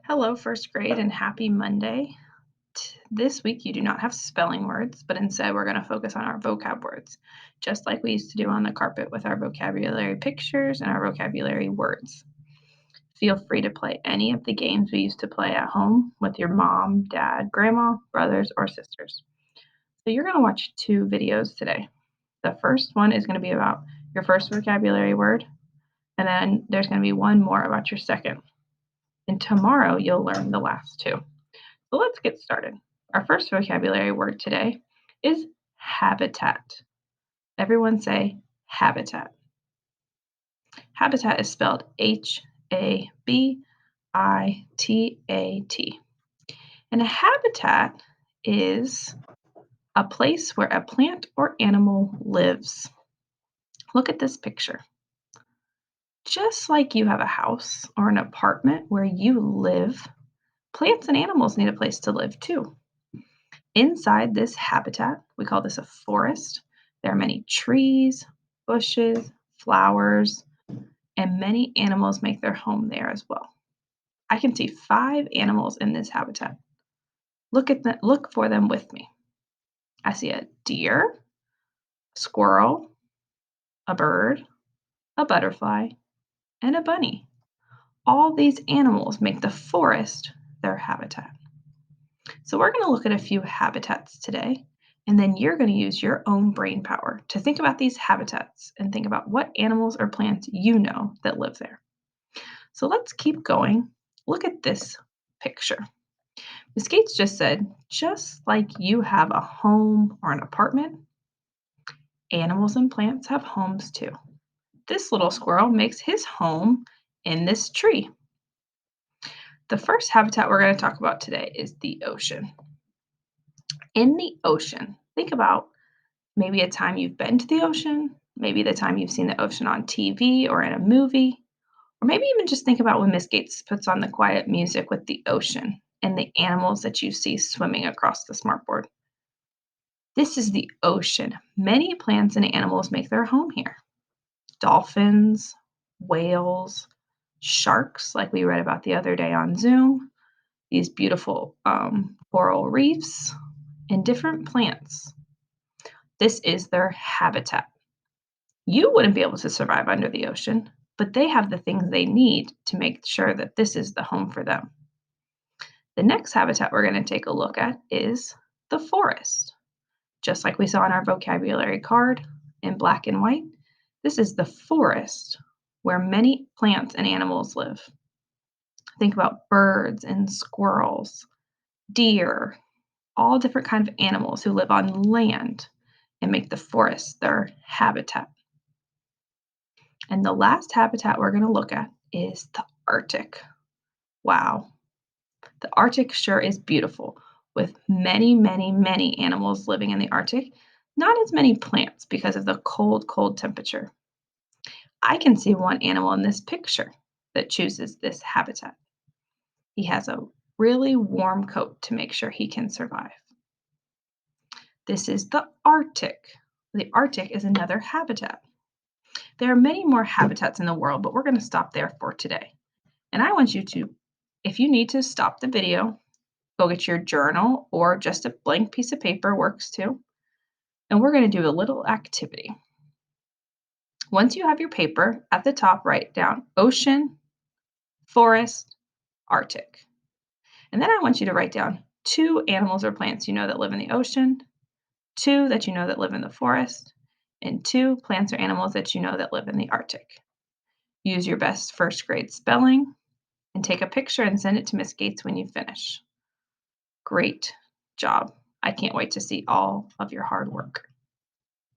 Hello, first grade, and happy Monday. This week, you do not have spelling words, but instead, we're going to focus on our vocab words, just like we used to do on the carpet with our vocabulary pictures and our vocabulary words. Feel free to play any of the games we used to play at home with your mom, dad, grandma, brothers, or sisters. So, you're going to watch two videos today. The first one is going to be about your first vocabulary word, and then there's going to be one more about your second. And tomorrow, you'll learn the last two. So let's get started. Our first vocabulary word today is habitat. Everyone say habitat. Habitat is spelled Habitat. And a habitat is a place where a plant or animal lives. Look at this picture. Just like you have a house or an apartment where you live, plants and animals need a place to live too. Inside this habitat, we call this a forest. There are many trees, bushes, flowers, and many animals make their home there as well. I can see 5 animals in this habitat. Look for them with me. I see a deer, squirrel, a bird, a butterfly, and a bunny. All these animals make the forest their habitat. So we're going to look at a few habitats today, and then you're going to use your own brain power to think about these habitats and think about what animals or plants you know that live there. So let's keep going. Look at this picture. Ms. Gates just said, just like you have a home or an apartment, animals and plants have homes too. This little squirrel makes his home in this tree. The first habitat we're going to talk about today is the ocean. In the ocean, think about maybe a time you've been to the ocean, maybe the time you've seen the ocean on TV or in a movie, or maybe even just think about when Miss Gates puts on the quiet music with the ocean and the animals that you see swimming across the smartboard. This is the ocean. Many plants and animals make their home here. Dolphins, whales, sharks, like we read about the other day on Zoom, these beautiful coral reefs, and different plants. This is their habitat. You wouldn't be able to survive under the ocean, but they have the things they need to make sure that this is the home for them. The next habitat we're going to take a look at is the forest. Just like we saw in our vocabulary card in black and white, this is the forest where many plants and animals live. Think about birds and squirrels, deer, all different kinds of animals who live on land and make the forest their habitat. And the last habitat we're going to look at is the Arctic. Wow. The Arctic sure is beautiful with many, many, many animals living in the Arctic, not as many plants because of the cold, cold temperature. I can see one animal in this picture that chooses this habitat. He has a really warm coat to make sure he can survive. This is the Arctic. The Arctic is another habitat. There are many more habitats in the world, but we're going to stop there for today. And I want you to, if you need to stop the video, go get your journal or just a blank piece of paper works too. And we're going to do a little activity. Once you have your paper, at the top, write down ocean, forest, Arctic. And then I want you to write down 2 animals or plants you know that live in the ocean, 2 that you know that live in the forest, and 2 plants or animals that you know that live in the Arctic. Use your best first grade spelling and take a picture and send it to Miss Gates when you finish. Great job. I can't wait to see all of your hard work.